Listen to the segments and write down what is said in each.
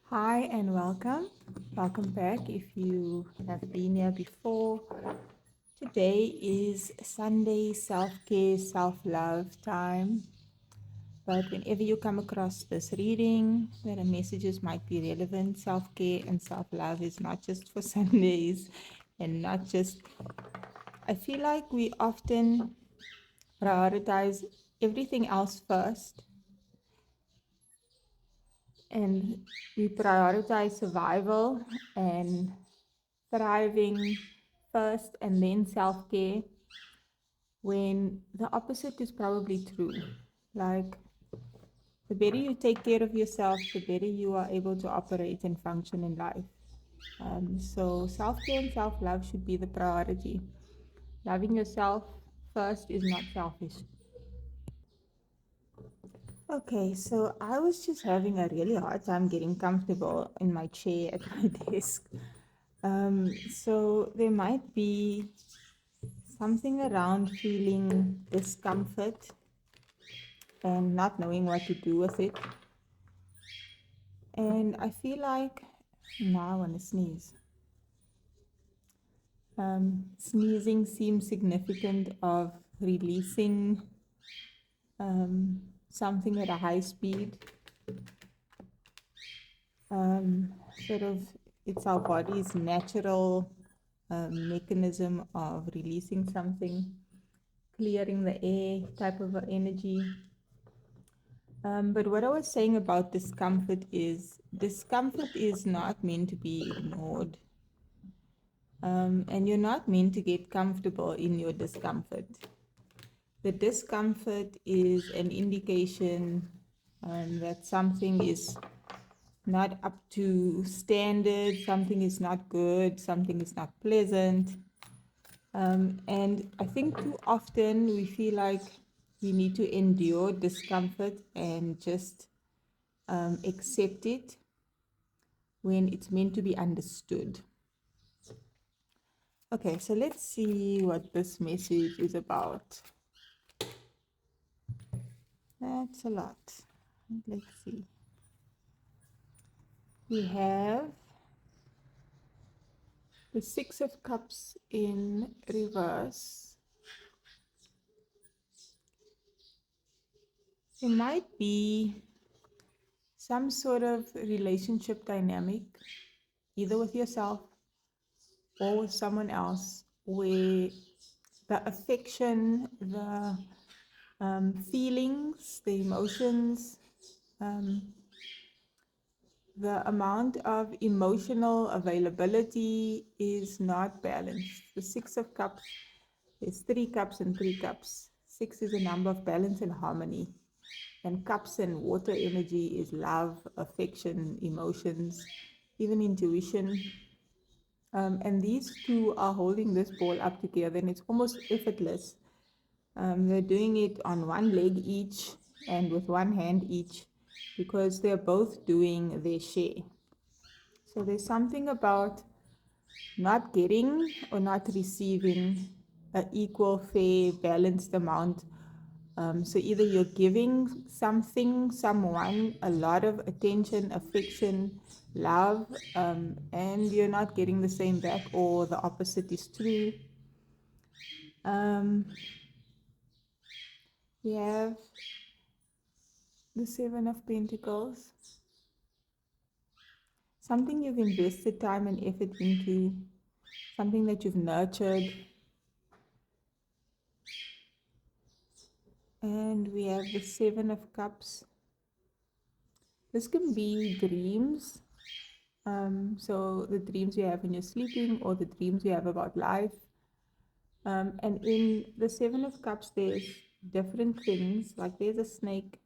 Hi and welcome. Welcome back if you have been here before. Today is Sunday self-care, self-love time. But whenever you come across this reading, the messages might be relevant. Self-care and self-love is not just for Sundays and not just, I feel like we often prioritize everything else first and we prioritize survival and thriving first and then self care, when the opposite is probably true. Like, the better you take care of yourself, the better you are able to operate and function in life. So, self care and self love should be the priority. Loving yourself first is not selfish. Okay, so I was just having a really hard time getting comfortable in my chair at my desk. So there might be something around feeling discomfort and not knowing what to do with it. And I feel like now I want to sneeze. Sneezing seems significant of releasing something at a high speed. Sort of, it's our body's natural mechanism of releasing something, clearing the air type of energy. But what I was saying about discomfort is not meant to be ignored. And you're not meant to get comfortable in your discomfort. The discomfort is an indication that something is not up to standard, something is not good, something is not pleasant. And I think too often we feel like we need to endure discomfort and just accept it when it's meant to be understood. Okay, so let's see what this message is about. That's a lot. Let's see. We have the Six of Cups in reverse. There might be some sort of relationship dynamic, either with yourself or with someone else, where the affection, the feelings, the emotions, um, the amount of emotional availability is not balanced. The Six of Cups is 3 cups and 3 cups. Six is a number of balance and harmony. And cups and water energy is love, affection, emotions, even intuition. And these two are holding this ball up together, and it's almost effortless. They're doing it on one leg each and with one hand each because they're both doing their share. So there's something about not getting or not receiving an equal, fair, balanced amount. So either you're giving something, someone, a lot of attention, affection, love, and you're not getting the same back, or the opposite is true. Um, we have the Seven of Pentacles. Something you've invested time and effort into, something that you've nurtured. And we have the Seven of Cups. This can be dreams. So the dreams you have when you're sleeping, or the dreams you have about life. And in the Seven of Cups, there's different things. Like there's a snake,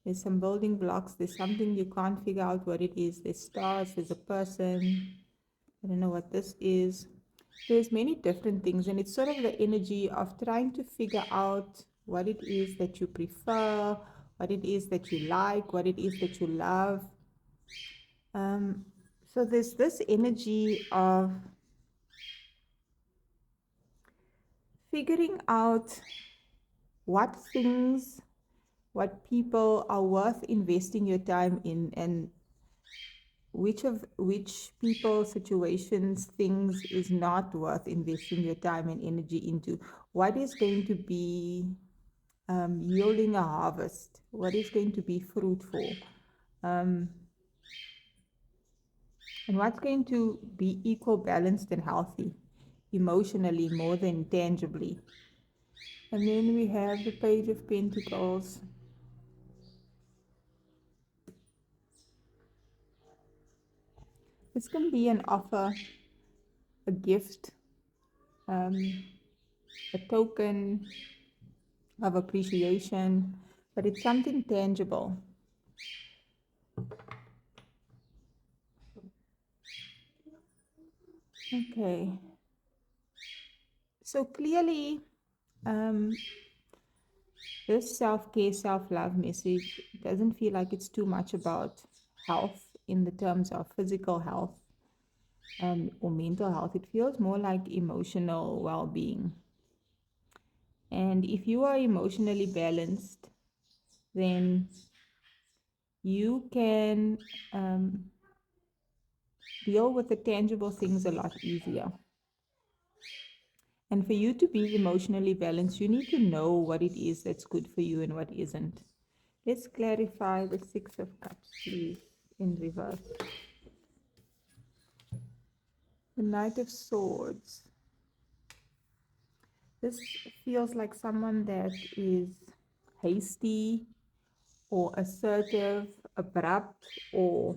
there's some building blocks, there's something you can't figure out what it is. There's stars, there's a person. I don't know what this is. There's many different things, and it's sort of the energy of trying to figure out what it is that you prefer, what it is that you like, what it is that you love. So there's this energy of figuring out what things, what people are worth investing your time in. And which people, situations, things is not worth investing your time and energy into. What is going to be yielding a harvest? What is going to be fruitful? Um, and what's going to be equal, balanced, and healthy, emotionally more than tangibly? And then we have the Page of Pentacles. This can be an offer, a gift, um, a token of appreciation, but it's something tangible. Okay. So clearly, um, this self-care, self-love message doesn't feel like it's too much about health in the terms of physical health or mental health. It feels more like emotional well-being. And if you are emotionally balanced, then you can deal with the tangible things a lot easier. And for you to be emotionally balanced, you need to know what it is that's good for you and what isn't. Let's clarify the Six of Cups, please, in reverse. The Knight of Swords. This feels like someone that is hasty or assertive, abrupt, or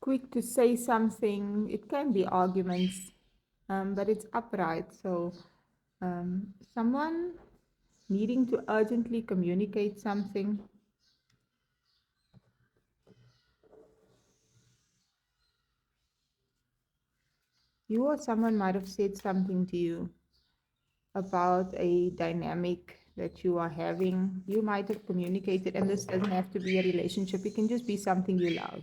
quick to say something. It can be arguments, but it's upright. So someone needing to urgently communicate something. You or someone might have said something to you about a dynamic that you are having. You might have communicated, and this doesn't have to be a relationship. It can just be something you love.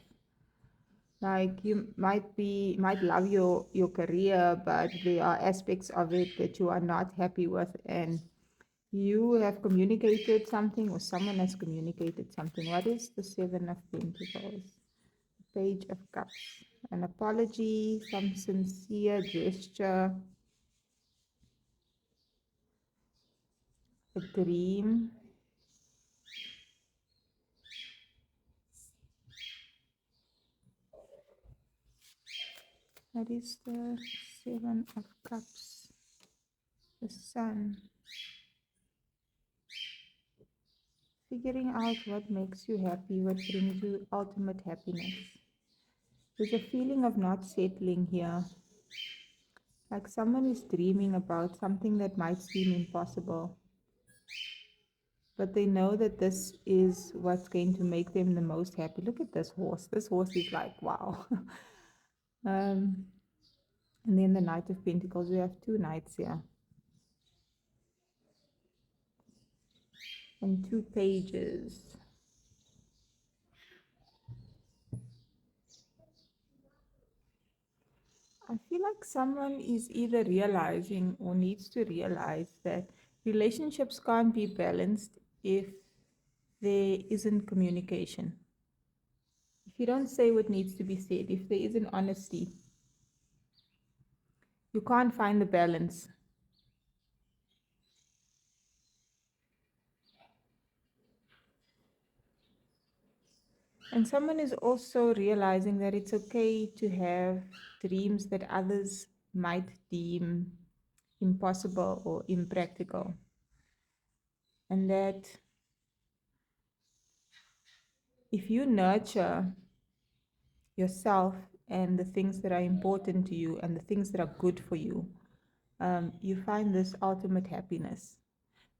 Like you might love your career, but there are aspects of it that you are not happy with, and you have communicated something, or someone has communicated something. What is the Seven of Pentacles? Page of Cups. An apology, some sincere gesture, a dream. That is the Seven of Cups, the Sun. Figuring out what makes you happy, what brings you ultimate happiness. There's a feeling of not settling here. Like someone is dreaming about something that might seem impossible, but they know that this is what's going to make them the most happy. Look at this horse. This horse is like, wow. um, and then the Knight of Pentacles. We have two knights here. And two pages. I feel like someone is either realizing or needs to realize that relationships can't be balanced if there isn't communication. If you don't say what needs to be said, if there isn't honesty, you can't find the balance. And someone is also realizing that it's okay to have dreams that others might deem impossible or impractical. And that if you nurture yourself and the things that are important to you and the things that are good for you, you find this ultimate happiness.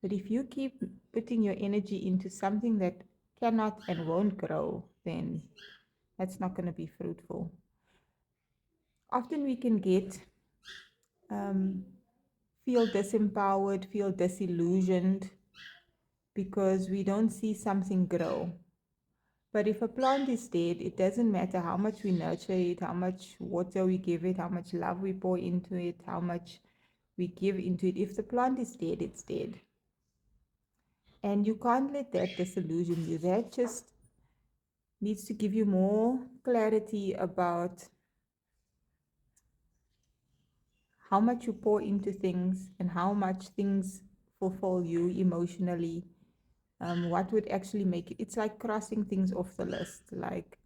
But if you keep putting your energy into something that cannot and won't grow, then that's not going to be fruitful. Often we can feel disempowered, feel disillusioned because we don't see something grow. But if a plant is dead, it doesn't matter how much we nurture it, how much water we give it, how much love we pour into it, how much we give into it. If the plant is dead, it's dead. And you can't let that disillusion you. That just needs to give you more clarity about how much you pour into things and how much things fulfill you emotionally. What would actually make it? It's like crossing things off the list. Like,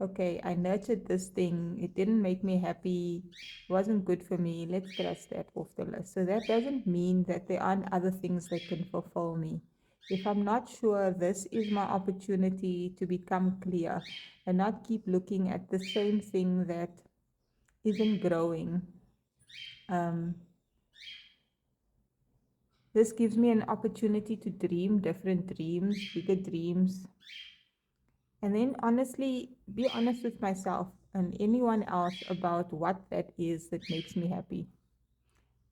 okay, I nurtured this thing, it didn't make me happy, wasn't good for me. Let's cross that off the list. So that doesn't mean that there aren't other things that can fulfill me. If I'm not sure, this is my opportunity to become clear and not keep looking at the same thing that isn't growing. Um, this gives me an opportunity to dream different dreams, bigger dreams, and then honestly be honest with myself and anyone else about what that is that makes me happy.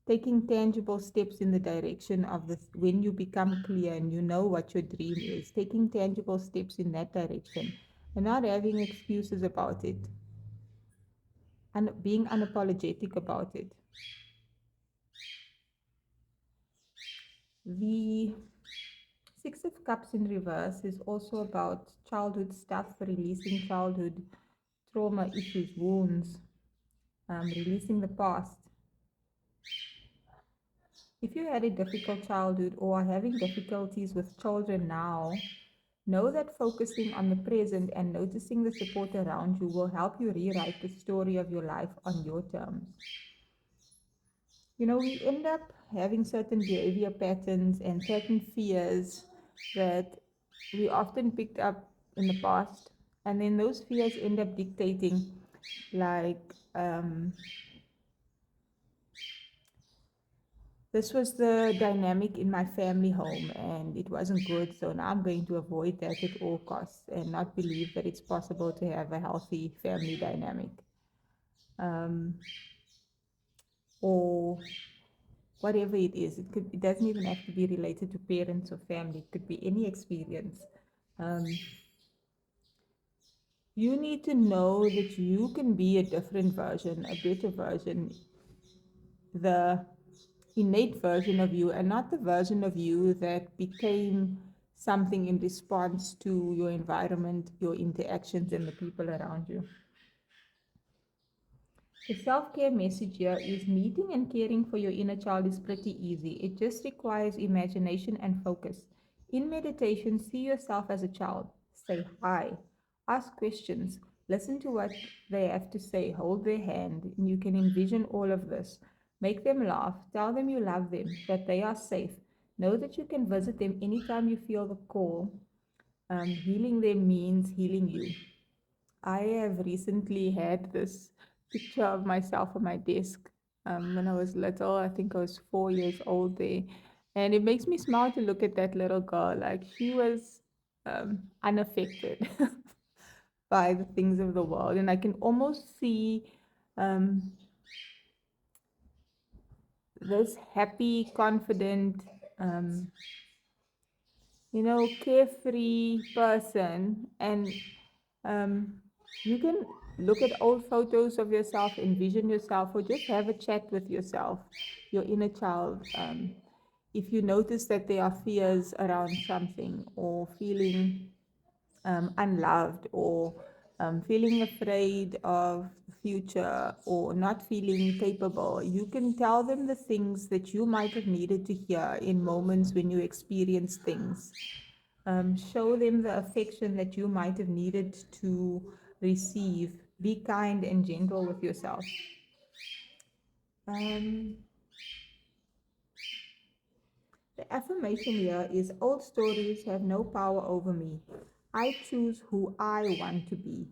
Taking tangible steps in the direction of this, when you become clear and you know what your dream is, taking tangible steps in that direction and not having excuses about it and being unapologetic about it. The Six of Cups in reverse is also about childhood stuff, releasing childhood trauma issues, wounds, releasing the past. If you had a difficult childhood or are having difficulties with children now, know that focusing on the present and noticing the support around you will help you rewrite the story of your life on your terms. We end up having certain behavior patterns and certain fears that we often picked up in the past, and then those fears end up dictating, like, this was the dynamic in my family home and it wasn't good, so now I'm going to avoid that at all costs and not believe that it's possible to have a healthy family dynamic. Or whatever it is, it doesn't even have to be related to parents or family, it could be any experience. um, you need to know that you can be a different version, a better version, the innate version of you, and not the version of you that became something in response to your environment, your interactions, and the people around you. The self care message here is meeting and caring for your inner child is pretty easy. It just requires imagination and focus. In meditation, see yourself as a child. Say hi. Ask questions. Listen to what they have to say. Hold their hand. And you can envision all of this. Make them laugh. Tell them you love them, that they are safe. Know that you can visit them anytime you feel the call. Healing them means healing you. I have recently had this picture of myself on my desk when I was little. I think I was 4 years old there. And it makes me smile to look at that little girl. Like, she was unaffected by the things of the world. And I can almost see um, this happy, confident, um, carefree person. And um, you can look at old photos of yourself, envision yourself, or just have a chat with yourself, your inner child. If you notice that there are fears around something, or feeling unloved, or feeling afraid of the future, or not feeling capable, you can tell them the things that you might have needed to hear in moments when you experience things. Show them the affection that you might have needed to receive. Be kind and gentle with yourself. Um, the affirmation here is old stories have no power over me. I choose who I want to be.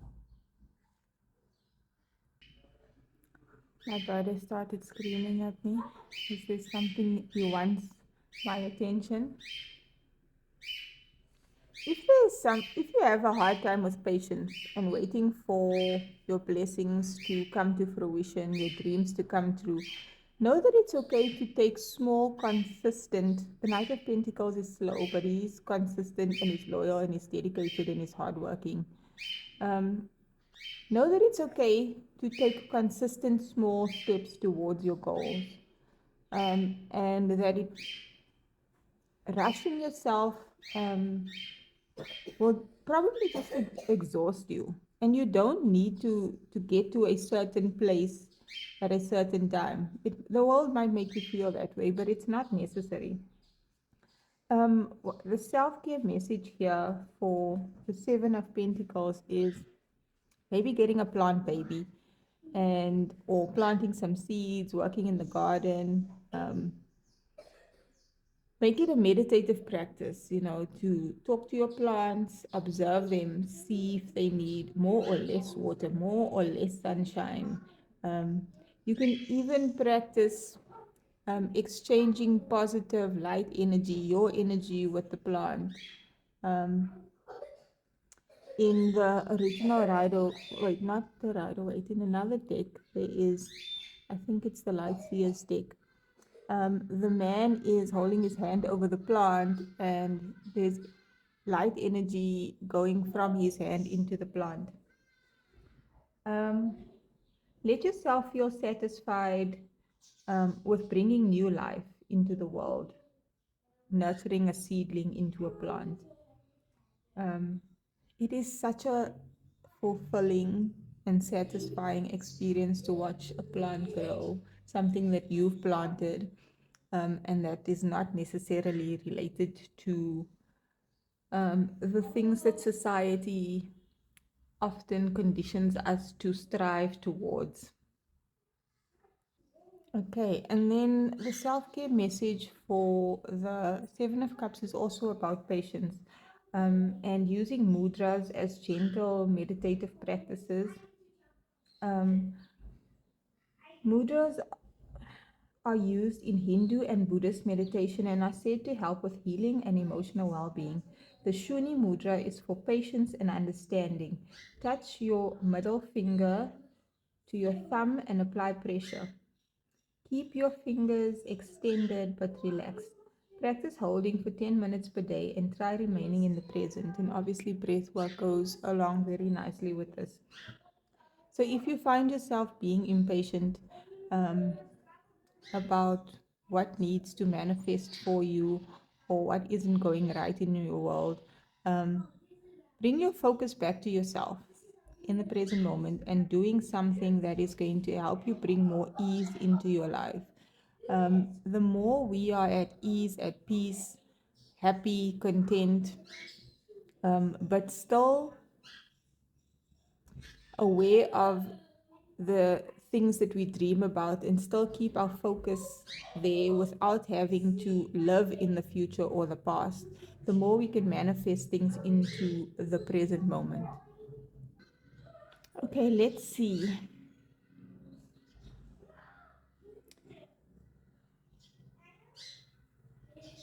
My brother started screaming at me. Is there something he wants my attention? If you have a hard time with patience and waiting for your blessings to come to fruition, your dreams to come true, know that it's okay to take small, consistent. The Knight of Pentacles is slow, but he's consistent and he's loyal and he's dedicated and he's hardworking. Um, know that it's okay to take consistent, small steps towards your goals, and that it rushing yourself. will probably just exhaust you. And you don't need to get to a certain place at a certain time. The world might make you feel that way, but it's not necessary. The self care message here for the Seven of Pentacles is maybe getting a plant baby and or planting some seeds, working in the garden. Make it a meditative practice, to talk to your plants, observe them, see if they need more or less water, more or less sunshine. Um, you can even practice exchanging positive light energy, your energy with the plant. Um, in the original Rider, wait, not the Rider Waite, in another deck, there is, I think it's the Light Seers deck. The man is holding his hand over the plant, and there's light energy going from his hand into the plant. Um, Let yourself feel satisfied with bringing new life into the world, nurturing a seedling into a plant. Um, it is such a fulfilling and satisfying experience to watch a plant grow, something that you've planted, and that is not necessarily related to the things that society often conditions us to strive towards. Okay, and then the self care message for the Seven of Cups is also about patience, and using mudras as gentle meditative practices. Um, Mudras are used in Hindu and Buddhist meditation and are said to help with healing and emotional well being. The Shuni Mudra is for patience and understanding. Touch your middle finger to your thumb and apply pressure. Keep your fingers extended but relaxed. Practice holding for 10 minutes per day and try remaining in the present. And obviously, breath work goes along very nicely with this. So, if you find yourself being impatient um, about what needs to manifest for you or what isn't going right in your world, um, bring your focus back to yourself in the present moment and doing something that is going to help you bring more ease into your life. The more we are at ease, at peace, happy, content, but still aware of the things that we dream about and still keep our focus there without having to live in the future or the past, the more we can manifest things into the present moment. Okay, let's see.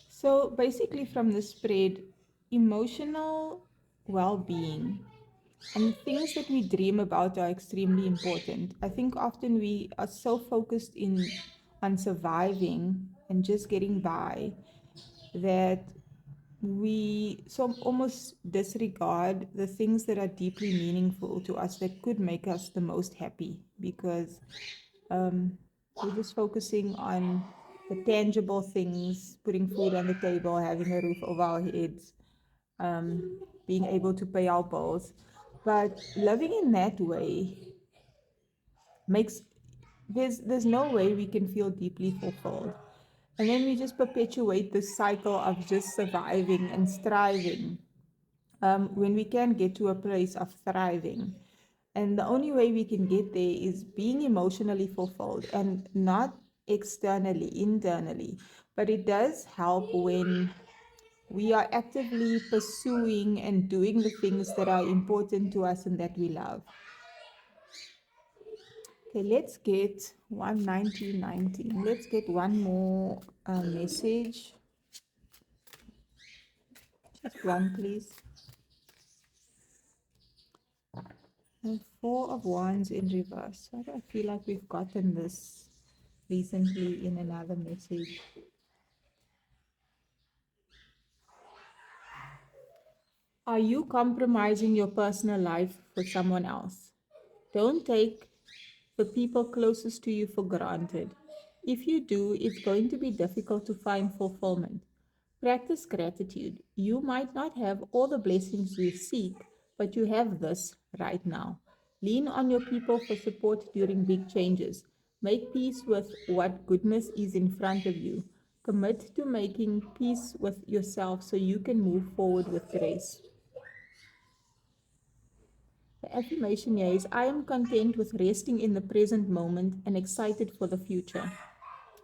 So basically, from the spread, emotional well being and the things that we dream about are extremely important. I think often we are so focused in on surviving and just getting by that we so almost disregard the things that are deeply meaningful to us that could make us the most happy because we're just focusing on the tangible things, putting food on the table, having a roof over our heads, being able to pay our bills. But living in that way makes there's no way we can feel deeply fulfilled. And then we just perpetuate this cycle of just surviving and striving when we can get to a place of thriving. And the only way we can get there is being emotionally fulfilled and not externally, internally. But it does help when we are actively pursuing and doing the things that are important to us and that we love. Okay, let's get 11919. Let's get one more message. Just one, please. And Four of Wands in reverse. Why do I feel like we've gotten this recently in another message? Are you compromising your personal life for someone else? Don't take the people closest to you for granted. If you do, it's going to be difficult to find fulfillment. Practice gratitude. You might not have all the blessings you seek, but you have this right now. Lean on your people for support during big changes. Make peace with what goodness is in front of you. Commit to making peace with yourself so you can move forward with grace. The affirmation here is I am content with resting in the present moment and excited for the future.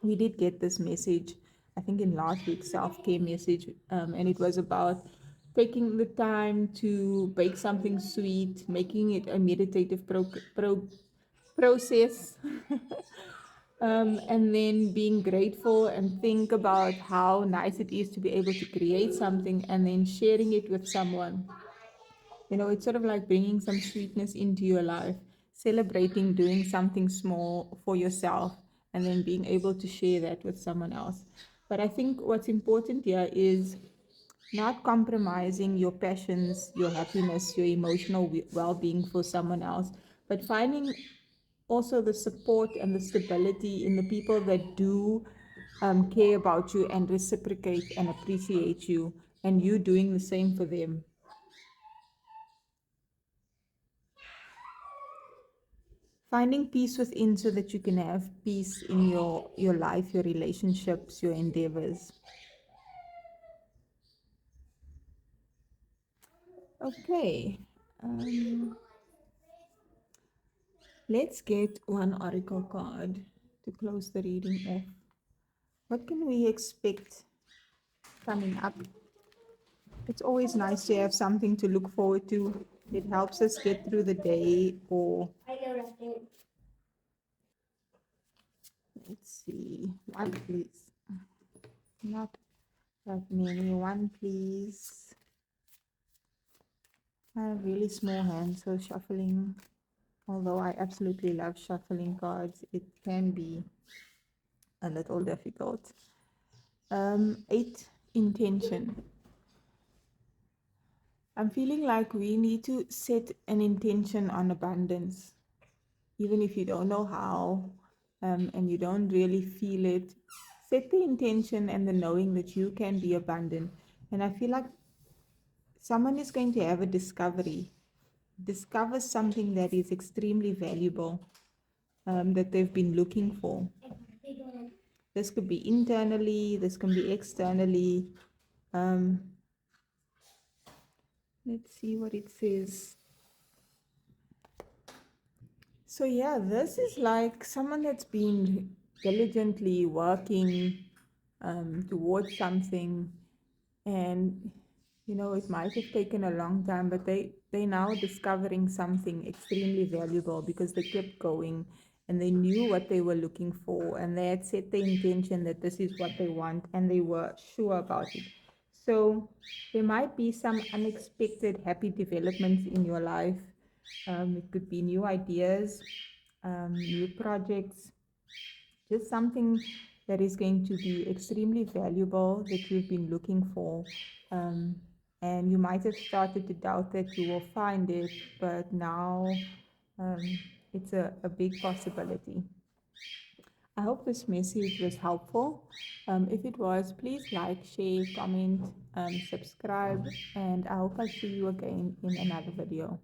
We did get this message, I think, in last week's self care message, and it was about taking the time to bake something sweet, making it a meditative process, and then being grateful and think about how nice it is to be able to create something and then sharing it with someone. It's sort of like bringing some sweetness into your life, celebrating doing something small for yourself, and then being able to share that with someone else. But I think what's important here is not compromising your passions, your happiness, your emotional well being for someone else, but finding also the support and the stability in the people that do care about you and reciprocate and appreciate you, and you doing the same for them. Finding peace within so that you can have peace in your life, your relationships, your endeavors. Okay, um, let's get one oracle card to close the reading off. What can we expect coming up? It's always nice to have something to look forward to. It helps us get through the day. Or let's see, one please. Not that many. One please. I have really small hands, so shuffling, although I absolutely love shuffling cards, it can be a little difficult. 8, intention. I'm feeling like we need to set an intention on abundance, even if you don't know how, and you don't really feel it. Set the intention and the knowing that you can be abundant. And I feel like someone is going to have a discover something that is extremely valuable, that they've been looking for. This could be internally, this can be externally. Um, let's see what it says. So, yeah, this is like someone that's been diligently working towards something, and it might have taken a long time, but they now discovering something extremely valuable because they kept going and they knew what they were looking for, and they had set the intention that this is what they want, and they were sure about it. So there might be some unexpected happy developments in your life. It could be new ideas, new projects, just something that is going to be extremely valuable that you've been looking for. Um, and you might have started to doubt that you will find it, but now um, it's a big possibility. I hope this message was helpful. If it was, please like, share, comment, subscribe, and I hope I see you again in another video.